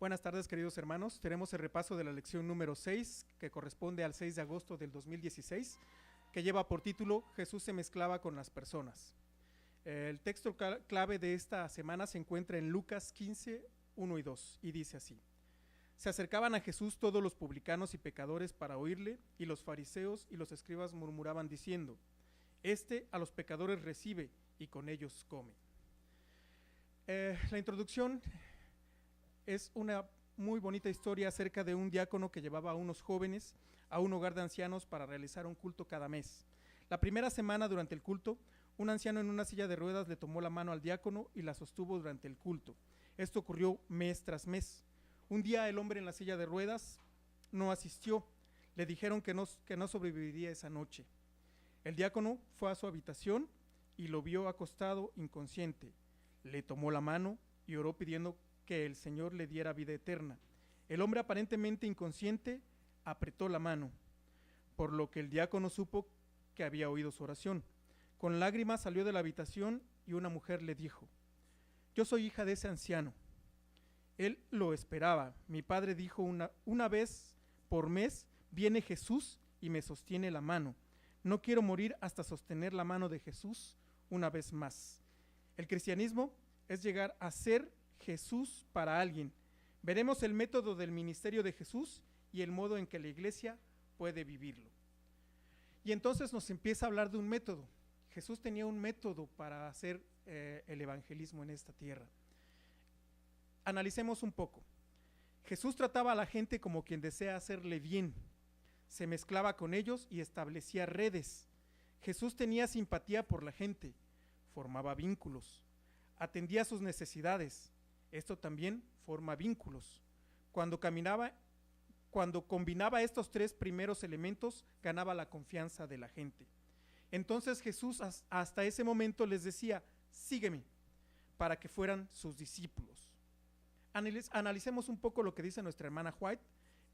Buenas tardes, queridos hermanos. Tenemos el repaso de la lección número 6, que corresponde al 6 de agosto del 2016, que lleva por título Jesús se mezclaba con las personas. El texto clave de esta semana se encuentra en Lucas 15, 1 y 2, y dice así: Se acercaban a Jesús todos los publicanos y pecadores para oírle, y los fariseos y los escribas murmuraban diciendo: Este a los pecadores recibe y con ellos come. La introducción es una muy bonita historia acerca de un diácono que llevaba a unos jóvenes a un hogar de ancianos para realizar un culto cada mes. La primera semana, durante el culto, un anciano en una silla de ruedas le tomó la mano al diácono y la sostuvo durante el culto. Esto ocurrió mes tras mes. Un día el hombre en la silla de ruedas no asistió. Le dijeron que no sobreviviría esa noche. El diácono fue a su habitación y lo vio acostado inconsciente. Le tomó la mano y oró pidiendo que el Señor le diera vida eterna. El hombre, aparentemente inconsciente, apretó la mano, por lo que el diácono supo que había oído su oración. Con lágrimas salió de la habitación y una mujer le dijo: Yo soy hija de ese anciano. Él lo esperaba. Mi padre dijo una vez por mes viene Jesús y me sostiene la mano. No quiero morir hasta sostener la mano de Jesús una vez más. El cristianismo es llegar a ser Jesús para alguien. Veremos el método del ministerio de Jesús y el modo en que la iglesia puede vivirlo. Y entonces nos empieza a hablar de un método. Jesús tenía un método para hacer el evangelismo en esta tierra. Analicemos un poco. Jesús trataba a la gente como quien desea hacerle bien. Se mezclaba con ellos y establecía redes. Jesús tenía simpatía por la gente, formaba vínculos, atendía sus necesidades. Esto también forma vínculos. Cuando combinaba estos tres primeros elementos, ganaba la confianza de la gente. Entonces Jesús hasta ese momento les decía: sígueme, para que fueran sus discípulos. Analicemos un poco lo que dice nuestra hermana White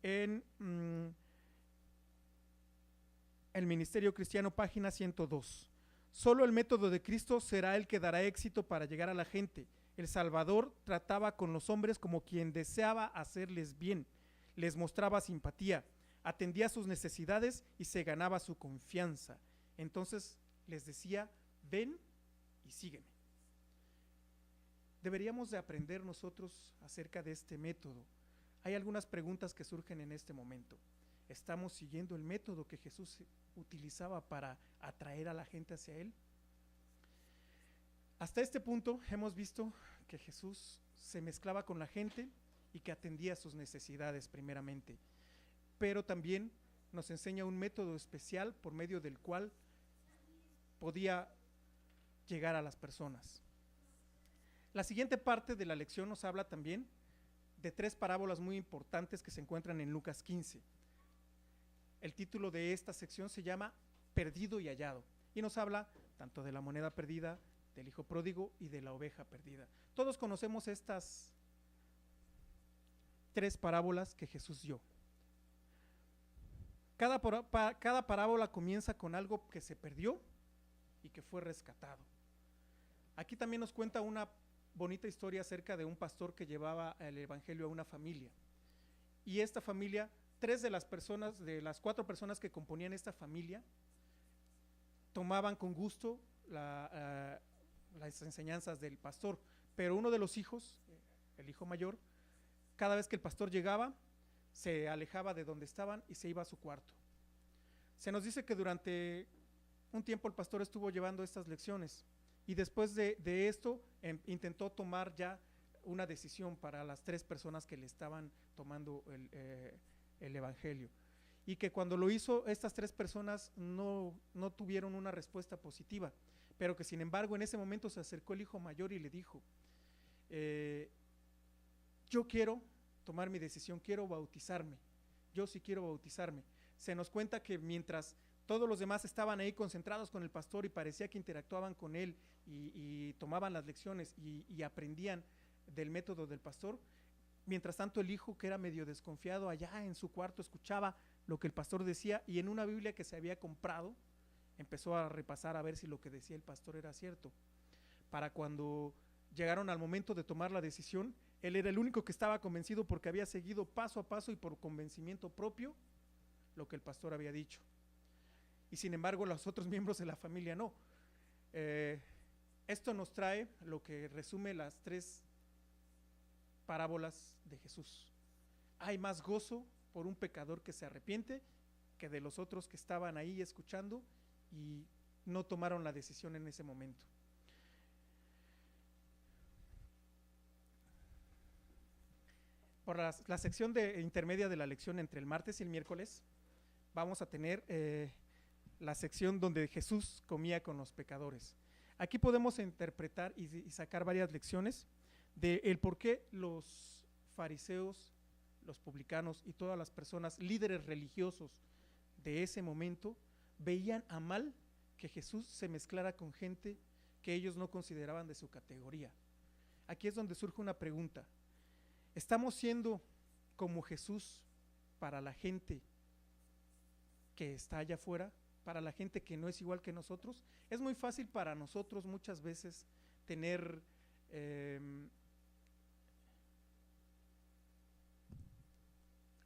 en el Ministerio Cristiano, página 102. Solo el método de Cristo será el que dará éxito para llegar a la gente. El Salvador trataba con los hombres como quien deseaba hacerles bien, les mostraba simpatía, atendía sus necesidades y se ganaba su confianza. Entonces les decía: ven y sígueme. Deberíamos de aprender nosotros acerca de este método. Hay algunas preguntas que surgen en este momento. ¿Estamos siguiendo el método que Jesús utilizaba para atraer a la gente hacia Él? Hasta este punto hemos visto que Jesús se mezclaba con la gente y que atendía sus necesidades primeramente, pero también nos enseña un método especial por medio del cual podía llegar a las personas. La siguiente parte de la lección nos habla también de tres parábolas muy importantes que se encuentran en Lucas 15. El título de esta sección se llama Perdido y hallado, y nos habla tanto de la moneda perdida, del hijo pródigo y de la oveja perdida. Todos conocemos estas tres parábolas que Jesús dio. Cada parábola comienza con algo que se perdió y que fue rescatado. Aquí también nos cuenta una bonita historia acerca de un pastor que llevaba el evangelio a una familia. Y esta familia, tres de las las cuatro personas que componían esta familia, tomaban con gusto las enseñanzas del pastor, pero uno de los hijos, el hijo mayor, cada vez que el pastor llegaba, se alejaba de donde estaban y se iba a su cuarto. Se nos dice que durante un tiempo el pastor estuvo llevando estas lecciones y después de esto intentó tomar ya una decisión para las tres personas que le estaban tomando el evangelio, y que cuando lo hizo, estas tres personas no tuvieron una respuesta positiva, pero que sin embargo en ese momento se acercó el hijo mayor y le dijo: yo quiero tomar mi decisión, quiero bautizarme, yo sí quiero bautizarme. Se nos cuenta que mientras todos los demás estaban ahí concentrados con el pastor y parecía que interactuaban con él y tomaban las lecciones y aprendían del método del pastor, mientras tanto el hijo, que era medio desconfiado, allá en su cuarto escuchaba lo que el pastor decía, y en una Biblia que se había comprado empezó a repasar a ver si lo que decía el pastor era cierto. Para cuando llegaron al momento de tomar la decisión, Él era el único que estaba convencido porque había seguido paso a paso y por convencimiento propio lo que el pastor había dicho. Y sin embargo los otros miembros de la familia no. Esto nos trae lo que resume las 3 parábolas de Jesús. Hay más gozo por un pecador que se arrepiente que de los otros que estaban ahí escuchando y no tomaron la decisión en ese momento. Por la sección intermedia de la lección entre el martes y el miércoles, vamos a tener la sección donde Jesús comía con los pecadores. Aquí podemos interpretar y sacar varias lecciones de el por qué los fariseos, los publicanos y todas las personas líderes religiosos de ese momento veían a mal que Jesús se mezclara con gente que ellos no consideraban de su categoría. Aquí es donde surge una pregunta: ¿estamos siendo como Jesús para la gente que está allá afuera, para la gente que no es igual que nosotros? Es muy fácil para nosotros muchas veces tener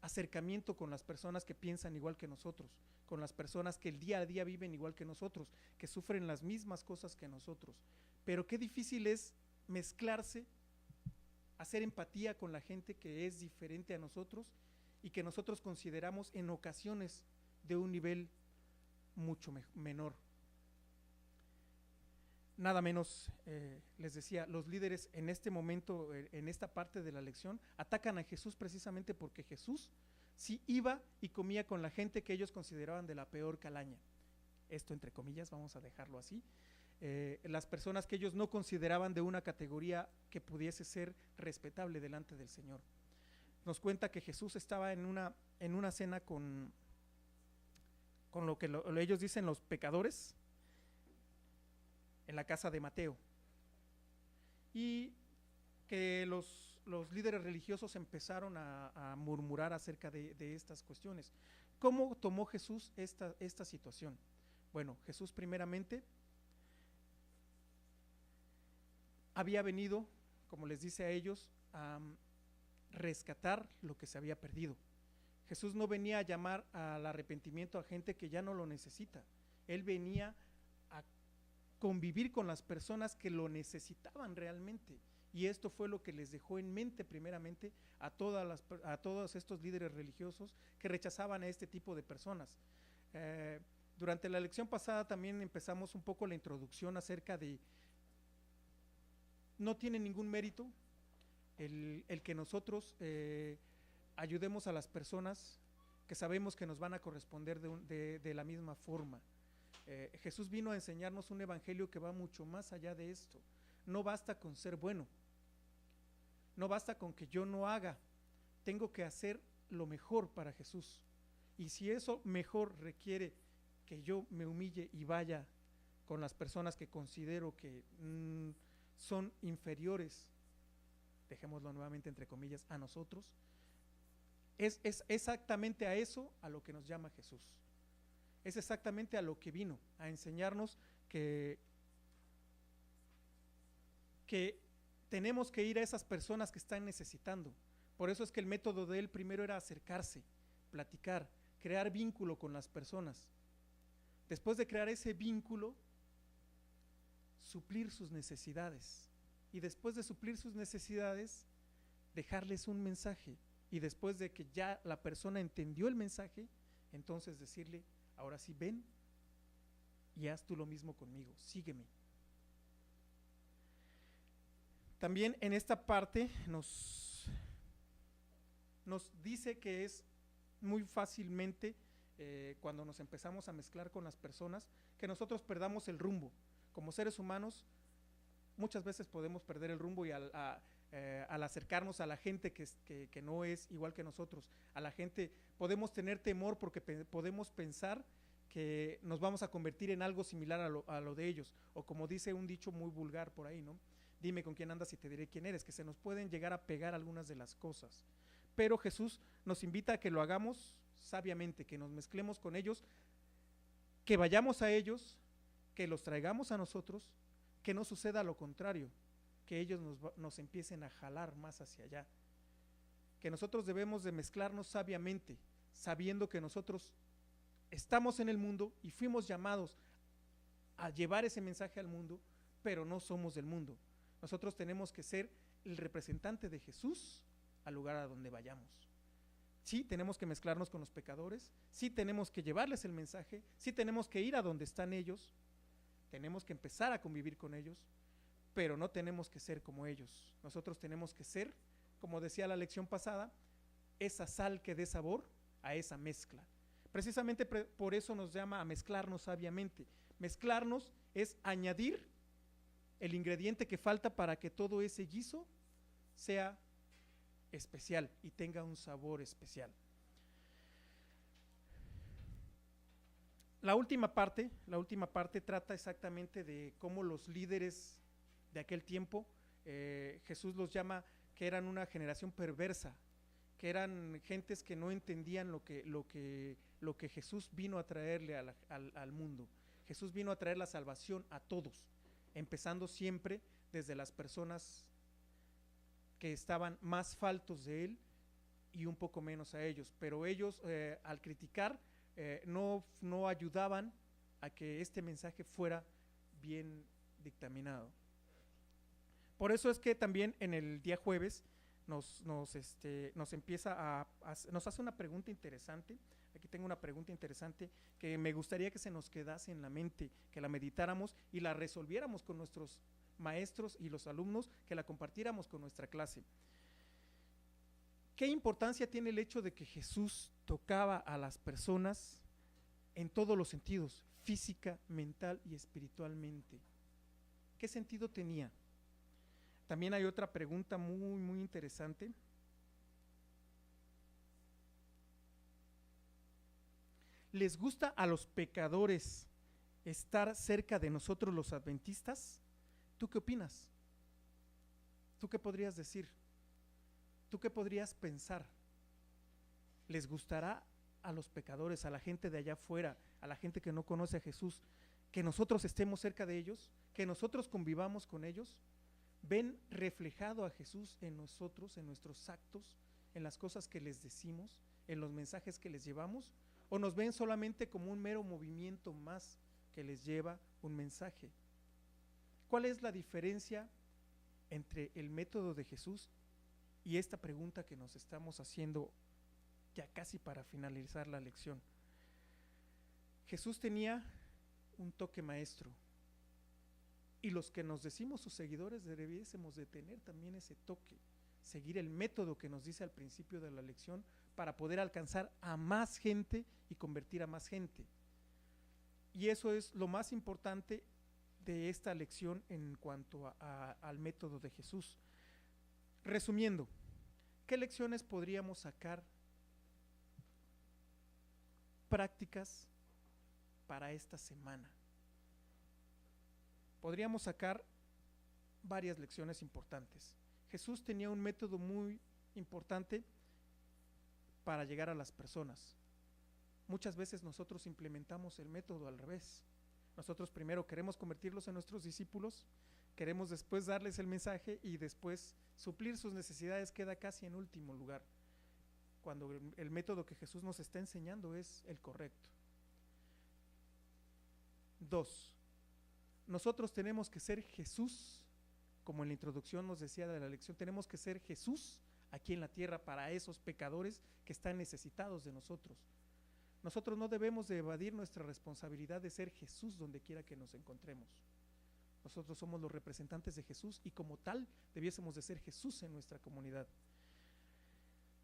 acercamiento con las personas que piensan igual que nosotros, con las personas que el día a día viven igual que nosotros, que sufren las mismas cosas que nosotros. Pero qué difícil es mezclarse, hacer empatía con la gente que es diferente a nosotros y que nosotros consideramos en ocasiones de un nivel mucho menor. Nada menos, les decía, los líderes en este momento, en esta parte de la lección, atacan a Jesús precisamente porque Jesús sí iba y comía con la gente que ellos consideraban de la peor calaña. Esto entre comillas, vamos a dejarlo así. Las personas que ellos no consideraban de una categoría que pudiese ser respetable delante del Señor. Nos cuenta que Jesús estaba en una cena con lo que ellos dicen los pecadores, en la casa de Mateo, y que los líderes religiosos empezaron a murmurar acerca de estas cuestiones. ¿Cómo tomó Jesús esta situación? Bueno, Jesús primeramente había venido, como les dice a ellos, a rescatar lo que se había perdido. Jesús no venía a llamar al arrepentimiento a gente que ya no lo necesita. Él venía a convivir con las personas que lo necesitaban realmente. Y esto fue lo que les dejó en mente primeramente a todos estos líderes religiosos que rechazaban a este tipo de personas. Durante la lección pasada también empezamos un poco la introducción acerca de no tiene ningún mérito el que nosotros ayudemos a las personas que sabemos que nos van a corresponder de la misma forma. Jesús vino a enseñarnos un evangelio que va mucho más allá de esto. No basta con ser bueno, no basta con que yo no haga, tengo que hacer lo mejor para Jesús. Y si eso mejor requiere que yo me humille y vaya con las personas que considero que son inferiores, dejémoslo nuevamente entre comillas, a nosotros, es exactamente a eso a lo que nos llama Jesús. Es exactamente a lo que vino, a enseñarnos que tenemos que ir a esas personas que están necesitando. Por eso es que el método de él primero era acercarse, platicar, crear vínculo con las personas. Después de crear ese vínculo, suplir sus necesidades. Y después de suplir sus necesidades, dejarles un mensaje. Y después de que ya la persona entendió el mensaje, entonces decirle: ahora sí, ven y haz tú lo mismo conmigo, sígueme. También en esta parte nos dice que es muy fácilmente, cuando nos empezamos a mezclar con las personas, que nosotros perdamos el rumbo. Como seres humanos, muchas veces podemos perder el rumbo y al acercarnos a la gente que no es igual que nosotros, a la gente podemos tener temor porque podemos pensar que nos vamos a convertir en algo similar a lo de ellos, o como dice un dicho muy vulgar por ahí, ¿no? Dime con quién andas y te diré quién eres, que se nos pueden llegar a pegar algunas de las cosas. Pero Jesús nos invita a que lo hagamos sabiamente, que nos mezclemos con ellos, que vayamos a ellos, que los traigamos a nosotros, que no suceda lo contrario, que ellos nos empiecen a jalar más hacia allá. Que nosotros debemos de mezclarnos sabiamente, sabiendo que nosotros estamos en el mundo y fuimos llamados a llevar ese mensaje al mundo, pero no somos del mundo. Nosotros tenemos que ser el representante de Jesús al lugar a donde vayamos. Sí tenemos que mezclarnos con los pecadores, sí tenemos que llevarles el mensaje, sí tenemos que ir a donde están ellos, tenemos que empezar a convivir con ellos, pero no tenemos que ser como ellos. Nosotros tenemos que ser, como decía la lección pasada, esa sal que dé sabor a esa mezcla. Precisamente por eso nos llama a mezclarnos sabiamente. Mezclarnos es añadir el ingrediente que falta para que todo ese guiso sea especial y tenga un sabor especial. La última parte trata exactamente de cómo los líderes de aquel tiempo, Jesús los llama que eran una generación perversa, que eran gentes que no entendían lo que Jesús vino a traerle al mundo. Jesús vino a traer la salvación a todos, empezando siempre desde las personas que estaban más faltos de él y un poco menos a ellos, pero ellos al criticar no ayudaban a que este mensaje fuera bien dictaminado. Por eso es que también en el día jueves nos hace una pregunta interesante. Aquí tengo una pregunta interesante que me gustaría que se nos quedase en la mente, que la meditáramos y la resolviéramos con nuestros maestros y los alumnos, que la compartiéramos con nuestra clase. ¿Qué importancia tiene el hecho de que Jesús tocaba a las personas en todos los sentidos, física, mental y espiritualmente? ¿Qué sentido tenía? También hay otra pregunta muy, muy interesante. ¿Les gusta a los pecadores estar cerca de nosotros los adventistas? ¿Tú qué opinas? ¿Tú qué podrías decir? ¿Tú qué podrías pensar? ¿Les gustará a los pecadores, a la gente de allá afuera, a la gente que no conoce a Jesús, que nosotros estemos cerca de ellos, que nosotros convivamos con ellos? ¿Ven reflejado a Jesús en nosotros, en nuestros actos, en las cosas que les decimos, en los mensajes que les llevamos? ¿O nos ven solamente como un mero movimiento más que les lleva un mensaje? ¿Cuál es la diferencia entre el método de Jesús y esta pregunta que nos estamos haciendo ya casi para finalizar la lección? Jesús tenía un toque maestro, y los que nos decimos sus seguidores debiésemos de tener también ese toque, seguir el método que nos dice al principio de la lección para poder alcanzar a más gente y convertir a más gente. Y eso es lo más importante de esta lección en cuanto al método de Jesús. Resumiendo, ¿qué lecciones podríamos sacar prácticas para esta semana? Podríamos sacar varias lecciones importantes. Jesús tenía un método muy importante para llegar a las personas. Muchas veces nosotros implementamos el método al revés. Nosotros primero queremos convertirlos en nuestros discípulos, queremos después darles el mensaje y después suplir sus necesidades queda casi en último lugar, cuando el método que Jesús nos está enseñando es el correcto. 2. Nosotros tenemos que ser Jesús, como en la introducción nos decía de la lección, tenemos que ser Jesús aquí en la tierra para esos pecadores que están necesitados de nosotros. Nosotros no debemos de evadir nuestra responsabilidad de ser Jesús donde quiera que nos encontremos. Nosotros somos los representantes de Jesús y como tal debiésemos de ser Jesús en nuestra comunidad.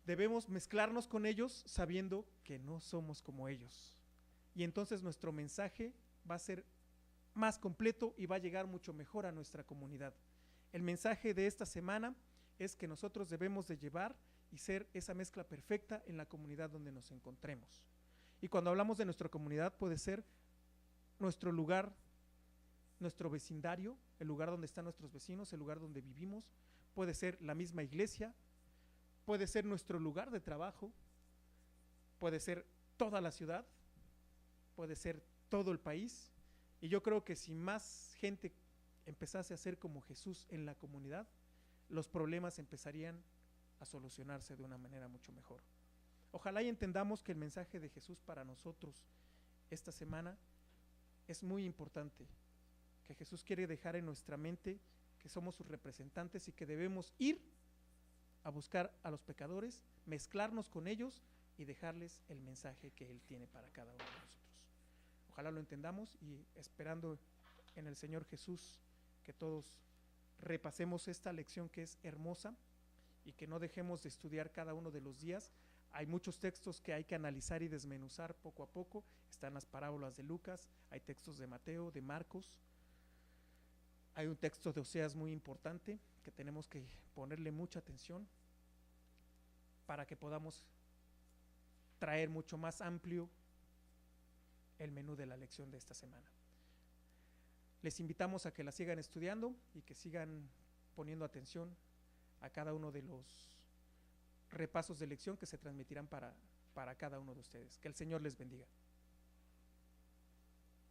Debemos mezclarnos con ellos sabiendo que no somos como ellos. Y entonces nuestro mensaje va a ser más completo y va a llegar mucho mejor a nuestra comunidad. El mensaje de esta semana es que nosotros debemos de llevar y ser esa mezcla perfecta en la comunidad donde nos encontremos. Y cuando hablamos de nuestra comunidad puede ser nuestro lugar, nuestro vecindario, el lugar donde están nuestros vecinos, el lugar donde vivimos, puede ser la misma iglesia, puede ser nuestro lugar de trabajo, puede ser toda la ciudad, puede ser todo el país. Y yo creo que si más gente empezase a ser como Jesús en la comunidad, los problemas empezarían a solucionarse de una manera mucho mejor. Ojalá y entendamos que el mensaje de Jesús para nosotros esta semana es muy importante, que Jesús quiere dejar en nuestra mente que somos sus representantes y que debemos ir a buscar a los pecadores, mezclarnos con ellos y dejarles el mensaje que Él tiene para cada uno de nosotros. Ojalá lo entendamos y esperando en el Señor Jesús que todos repasemos esta lección que es hermosa y que no dejemos de estudiar cada uno de los días. Hay muchos textos que hay que analizar y desmenuzar poco a poco. Están las parábolas de Lucas, hay textos de Mateo, de Marcos, hay un texto de Oseas muy importante que tenemos que ponerle mucha atención para que podamos traer mucho más amplio el menú de la lección de esta semana. Les invitamos a que la sigan estudiando y que sigan poniendo atención a cada uno de los repasos de lección que se transmitirán para cada uno de ustedes. Que el Señor les bendiga.